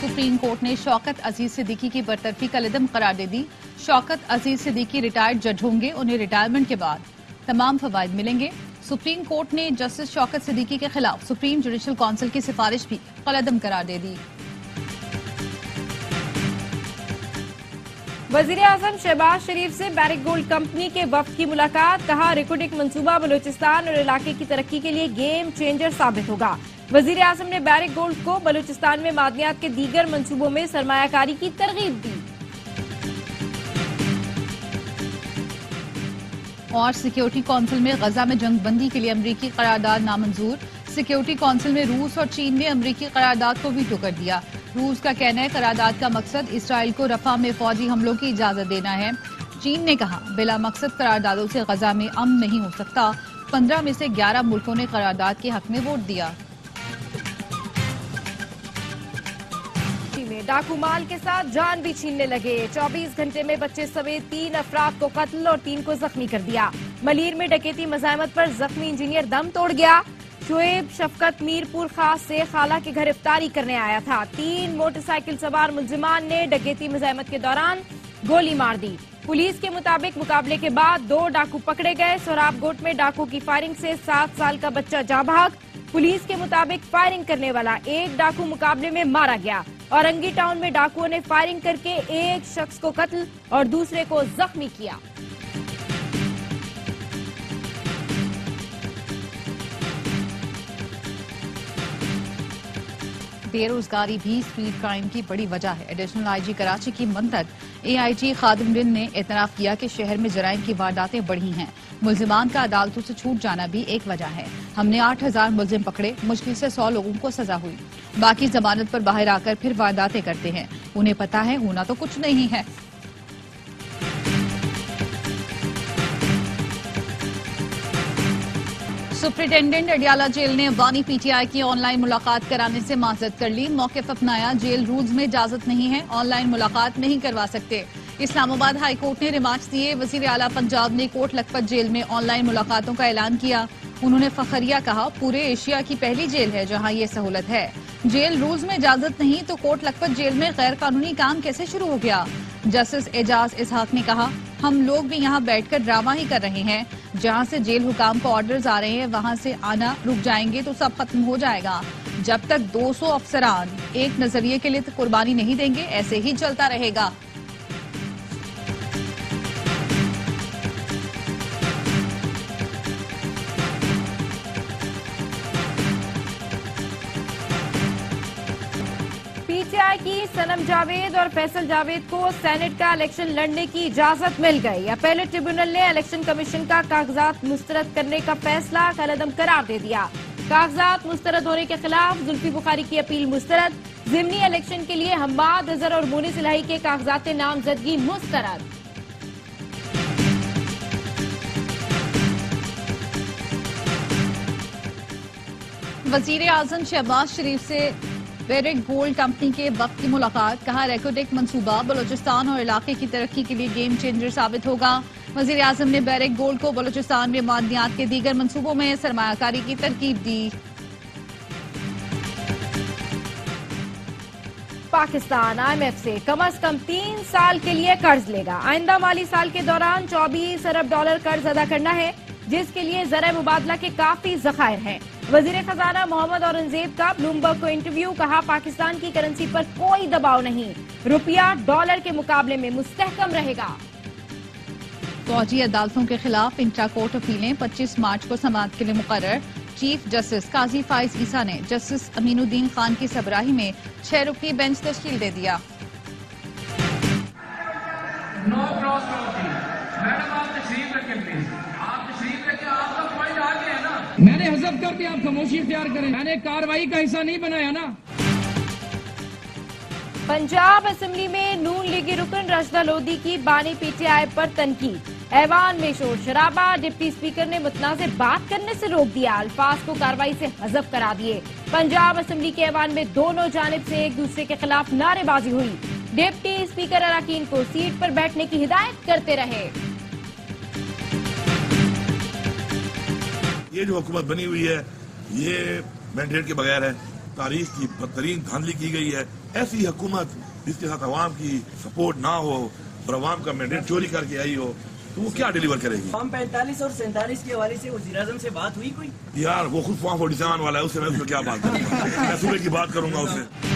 Supreme court ने शौकत अजीज सिद्दीकी की बरतरफी का इल्म करार दे दी। शौकत अजीज सिद्दीकी रिटायर्ड जज होंगे, उन्हें रिटायरमेंट के बाद तमाम फवायद मिलेंगे। सुप्रीम कोर्ट ने जस्टिस शौकत सिद्दीकी के खिलाफ सुप्रीम जुडिशल काउंसिल की सिफारिश भी कलअदम करार दे दी। वजीर आजम शहबाज शरीफ से बैरिक गोल्ड कंपनी के वफ्द की मुलाकात, कहा रिकोडिक मंसूबा बलूचिस्तान और इलाके की तरक्की के लिए गेम चेंजर साबित होगा। वजीर आजम ने बैरिक गोल्ड को बलूचिस्तान में मादनियात के दीगर मंसूबों में सरमायाकारी की तरगीब दी। और सिक्योरिटी काउंसिल में गजा में जंग बंदी के लिए अमरीकी करारदाद नामंजूर। सिक्योरिटी काउंसिल में रूस और चीन ने अमरीकी करारदाद को वीटो कर दिया। रूस का कहना है करारदाद का मकसद इसराइल को रफा में फौजी हमलों की इजाजत देना है। चीन ने कहा बिला मकसद करारदादों से गजा में अमन नहीं हो सकता। 15 में से 11 मुल्कों ने करारदाद के हक में वोट दिया। डाकू माल के साथ जान भी छीनने लगे। 24 घंटे में बच्चे समेत 3 अफराद को कत्ल और 3 को जख्मी कर दिया। मलीर में डकैती मज़ाहमत पर जख्मी इंजीनियर दम तोड़ गया। शुएब शफकत मीरपुर खास से खाला के घर इफ्तारी करने आया था। 3 मोटरसाइकिल सवार मुलजिमान ने डकैती मज़ाहमत के दौरान गोली मार दी। पुलिस के मुताबिक मुकाबले के बाद 2 डाकू पकड़े गए। सोराब गोट में डाकू की फायरिंग से 7 साल का बच्चा जाँ भाग। पुलिस के मुताबिक फायरिंग करने वाला एक डाकू मुकाबले में मारा गया। औरंगी टाउन में डाकुओं ने फायरिंग करके एक शख्स को कत्ल और दूसरे को जख्मी किया। बेरोजगारी भी स्ट्रीट क्राइम की बड़ी वजह है। एडिशनल आईजी कराची की मंतक एआईजी खादिम बिन ने एतराफ किया कि शहर में जराइम की वारदातें बढ़ी हैं। मुल्जिमान का अदालतों से छूट जाना भी एक वजह है। हमने 8000 मुल्जिम पकड़े, मुश्किल से 100 लोगों को सजा हुई। बाकी जमानत पर बाहर आकर फिर वारदातें करते हैं। उन्हें पता है होना तो कुछ नहीं है। सुप्रिंटेंडेंट अडियाला जेल ने बानी पीटीआई की ऑनलाइन मुलाकात कराने से माजरत कर ली। मौक़िफ़ अपनाया, जेल रूल्स में इजाजत नहीं है, ऑनलाइन मुलाकात नहीं करवा सकते। इस्लामाबाद हाई कोर्ट ने रिमार्क्स दिए। वजीर आला पंजाब ने कोट लखपत जेल में ऑनलाइन मुलाकातों का ऐलान किया। उन्होंने फखरिया कहा पूरे एशिया की पहली जेल है जहां ये सहूलत है। जेल रूल्स में इजाजत नहीं तो कोट लखपत जेल में गैर कानूनी काम कैसे शुरू हो गया। जस्टिस एजाज इसहाक ने कहा हम लोग भी यहाँ बैठकर ड्रामा ही कर रहे हैं। जहाँ से जेल हुकाम को ऑर्डर्स आ रहे हैं वहाँ से आना रुक जाएंगे तो सब खत्म हो जाएगा। जब तक 200 अफसरान एक नजरिए के लिए तो कुर्बानी नहीं देंगे ऐसे ही चलता रहेगा। पीटीआई की सनम जावेद और फैसल जावेद को सेनेट का इलेक्शन लड़ने की इजाजत मिल गई। अपीलेट ट्रिब्यूनल ने इलेक्शन कमीशन का कागजात मुस्तरद करने का फैसला कलअदम करार दे दिया। कागजात मुस्तरद होने के खिलाफ जुल्फी बुखारी की अपील मुस्तरद। जिमनी इलेक्शन के लिए हम्माद अजहर और मुनीस इलाही के कागजात नामजदगी मुस्तरद। वजीर आजम शहबाज शरीफ से बैरिक गोल्ड कंपनी के वक्त की मुलाकात, कहा रेकोडेक मंसूबा बलूचिस्तान और इलाके की तरक्की के लिए गेम चेंजर साबित होगा। वजीर आजम ने बैरिक गोल्ड को बलूचिस्तान में मादनियात के दीगर मंसूबों में सरमायाकारी की तरकीब दी। पाकिस्तान IMF से कम से कम 3 साल के लिए कर्ज लेगा। आइंदा माली साल के दौरान $24 अरब कर्ज अदा करना है, जिसके लिए ज़रा मुबादला के काफी ज़खायर हैं। वजीर खजाना मोहम्मद औरंगजेब का ब्लूमबर्ग को इंटरव्यू, कहा पाकिस्तान की करेंसी पर कोई दबाव नहीं, रुपया डॉलर के मुकाबले में मुस्तहकम रहेगा। फौजी अदालतों के खिलाफ इंट्रा कोर्ट अपीलें 25 मार्च को समाअत के लिए मुकर्रर। चीफ जस्टिस काजी फाइज ईसा ने जस्टिस अमीनुद्दीन खान की सरबराही में 6 रुकनी बेंच तश्कील दे दिया। मैंने हजफ कर दिया, आप खामोशी इख्तियार करें। मैंने कार्रवाई का हिस्सा नहीं बनाया ना। पंजाब असेंबली में नून लीगी रुकन राशिदा लोधी की बानी पीटीआई पर तनकीद। ऐवान में शोर शराबा, डिप्टी स्पीकर ने मुतनाज़ बात करने से रोक दिया, अल्फाज को कार्रवाई से हजफ करा दिए। पंजाब असेंबली के ऐवान में दोनों जानिब से एक दूसरे के खिलाफ नारेबाजी हुई। डिप्टी स्पीकर अराकीन को सीट पर बैठने की हिदायत करते रहे। ये जो हुकूमत बनी हुई है ये मैंडेट के बगैर है। तारीख की बदतरीन धांधली की गई है। ऐसी हुकूमत जिसके साथ अवाम की सपोर्ट ना हो और अवाम का मैंडेट चोरी करके आई हो, तो वो क्या डिलीवर करेगी? फॉर्म 45 और 47 के हवाले से वज़ीर-ए-आज़म से बात हुई कोई? यार वो खुद फॉर्म 47 वाला है, उससे मैं उसमें क्या बात करूंगा? मैं सूबे की बात करूंगा उससे।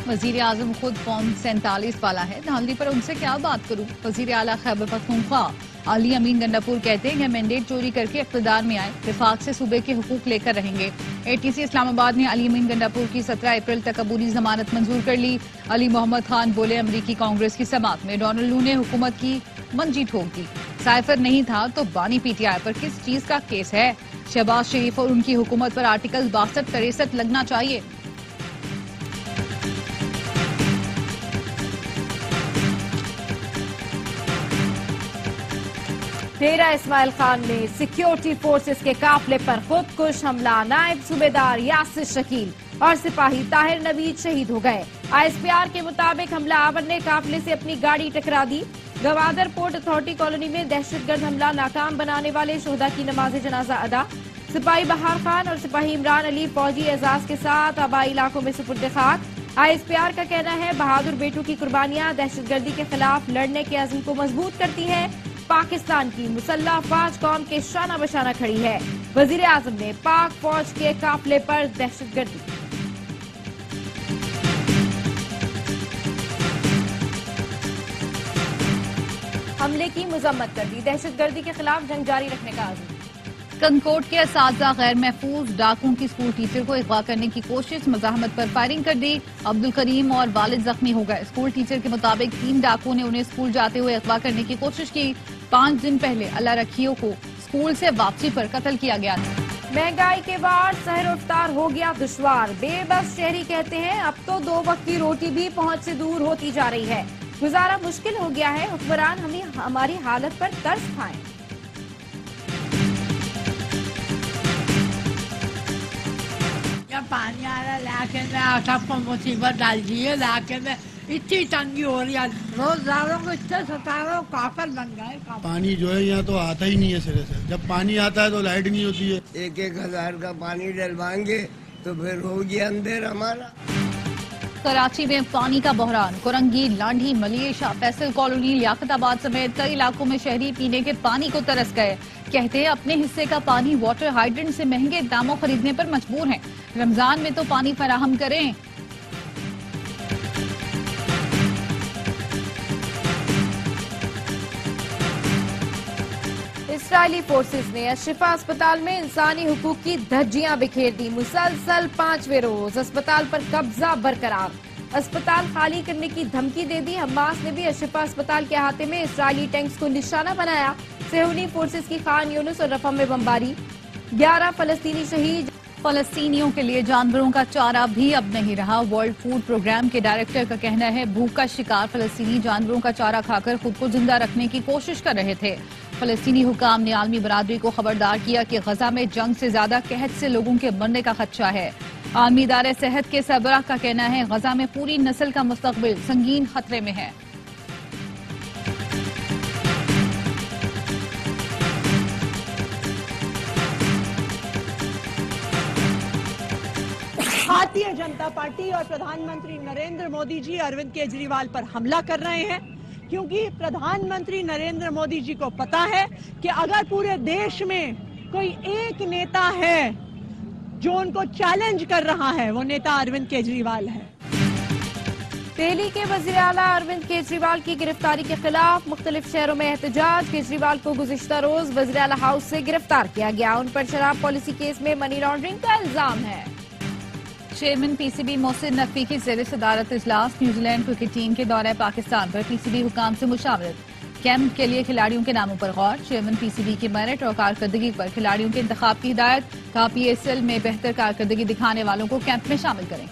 वजीर आजम खुद फॉर्म 47 वाला है, धांधली पर उनसे क्या बात करूं? वजीर आला खैबर पख्तूनख्वा अली अमीन गंडापुर कहते हैं कि मैंडेट चोरी करके इख्तिदार में आए, विफाक से सूबे के हुकूक लेकर रहेंगे। ATC इस्लामाबाद ने अली अमीन गंडापुर की 17 अप्रैल तक अबूरी जमानत मंजूर कर ली। अली मोहम्मद खान बोले, अमरीकी कांग्रेस की समात में डोनाल्ड लू ने हुकूमत की मंजी ठोक दी। साइफर नहीं था तो बानी PTI पर किस चीज का केस है? शहबाज शरीफ और उनकी हुकूमत पर आर्टिकल 62-63 लगना चाहिए। डेरा इस्माइल खान में सिक्योरिटी फोर्सेस के काफिले पर खुदकुश हमला, नायब सूबेदार यासिर शकील और सिपाही ताहिर नवीद शहीद हो गए। ISPR के मुताबिक हमलावर ने काफिले से अपनी गाड़ी टकरा दी। गवादर पोर्ट अथॉरिटी कॉलोनी में दहशतगर्द हमला नाकाम बनाने वाले शोहदा की नमाज जनाजा अदा। सिपाही बहार खान और सिपाही इमरान अली फौजी एजाज के साथ आबाई इलाकों में सुपुर्द खाक। ISPR का कहना है, बहादुर बेटों की कुर्बानियां दहशतगर्दी के खिलाफ लड़ने के अज़्म को मजबूत करती है। पाकिस्तान की मुसल्लह फौज कौम के शाना बशाना खड़ी है। वजीर आजम ने पाक फौज के काफिले पर दहशतगर्दी हमले की मजम्मत कर दी, दहशतगर्दी के खिलाफ जंग जारी रखने का आज़म। कनकोट के असातिज़ा गैर महफूज डाकुओं की स्कूल टीचर को अगवा करने की कोशिश, मज़ाहमत पर फायरिंग कर दी। अब्दुल करीम और वालिद जख्मी हो गए। स्कूल टीचर के मुताबिक 3 डाकुओं ने उन्हें स्कूल जाते हुए अगवा करने की कोशिश की। 5 दिन पहले अल्लाह रखियों को स्कूल से वापसी पर कत्ल किया गया था। महंगाई के बाद सहर इफ्तार हो गया दुश्वार। बेबस शहरी कहते हैं, अब तो 2 वक्त की रोटी भी पहुंच से दूर होती जा रही है। गुजारा मुश्किल हो गया है। हुक्मरान हमारी हालत पर तरस खाएं। पानी आ रहा है, लाके में सबको मुसीबत डाल दी है। लाके में इतनी तंगी हो रही है, रोजगारों को इतने सता रहे हो, काफिर बन गए। पानी जो है यहाँ तो आता ही नहीं है सिरे से। जब पानी आता है तो लाइट नहीं होती है। 1-1 हज़ार का पानी डलवाएंगे तो फिर होगी अंधेर हमारा। कराची में पानी का बहरान, कुरंगी, लांढी, मलिएशा, फैसल कॉलोनी, लियाकताबाद समेत कई इलाकों में शहरी पीने के पानी को तरस गए। कहते हैं अपने हिस्से का पानी वाटर हाइड्रेंट से महंगे दामों खरीदने पर मजबूर हैं। रमजान में तो पानी फराहम करें। इस्राइली फोर्सेस ने अशिफा अस्पताल में इंसानी हुकूक की धज्जियां बिखेर दी। मुसलसल 5वें रोज अस्पताल पर कब्जा बरकरार। अस्पताल खाली करने की धमकी दे दी। हमास ने भी अशिफा अस्पताल के अहाते में इस्राइली टैंक्स को निशाना बनाया। सेहूनी फोर्सेस की खान यूनुस और रफा में बमबारी। 11 फलस्तीनी शहीद। फलस्तीनियों के लिए जानवरों का चारा भी अब नहीं रहा। वर्ल्ड फूड प्रोग्राम के डायरेक्टर का कहना है, भूख का शिकार फलस्तीनी जानवरों का चारा खाकर खुद को जिंदा रखने की कोशिश कर रहे थे। फलस्तीनी हुकाम ने आलमी बरादरी को खबरदार किया कि गजा में जंग से ज्यादा कहत से लोगों के मरने का खदशा है। आलमी इदारे सेहत के सरबराह का कहना है, गजा में पूरी नस्ल का मुस्तकबिल संगीन खतरे में है। भारतीय जनता पार्टी और प्रधानमंत्री नरेंद्र मोदी जी अरविंद केजरीवाल पर हमला कर रहे हैं, क्योंकि प्रधानमंत्री नरेंद्र मोदी जी को पता है कि अगर पूरे देश में कोई एक नेता है जो उनको चैलेंज कर रहा है, वो नेता अरविंद केजरीवाल है। दिल्ली के वजीर आला अरविंद केजरीवाल की गिरफ्तारी के खिलाफ मुख्तलिफ शहरों में एहतजाज। केजरीवाल को गुज़िश्ता रोज वजीर आला हाउस से गिरफ्तार किया गया। उन पर शराब पॉलिसी केस में मनी लॉन्ड्रिंग का इल्जाम है। चेयरमैन PCB मोहसिन नकवी की ज़ेर सदारत इजलास। न्यूजीलैंड क्रिकेट टीम के दौरे पाकिस्तान पर PCB हुकाम से मुशावरत। कैंप के लिए खिलाड़ियों के नामों पर गौर। चेयरमैन PCB की मेरिट और कारकर्दगी पर खिलाड़ियों के इंतखाब की हिदायत। कहा PSL में बेहतर कारकर्दगी दिखाने वालों को कैंप में शामिल करें।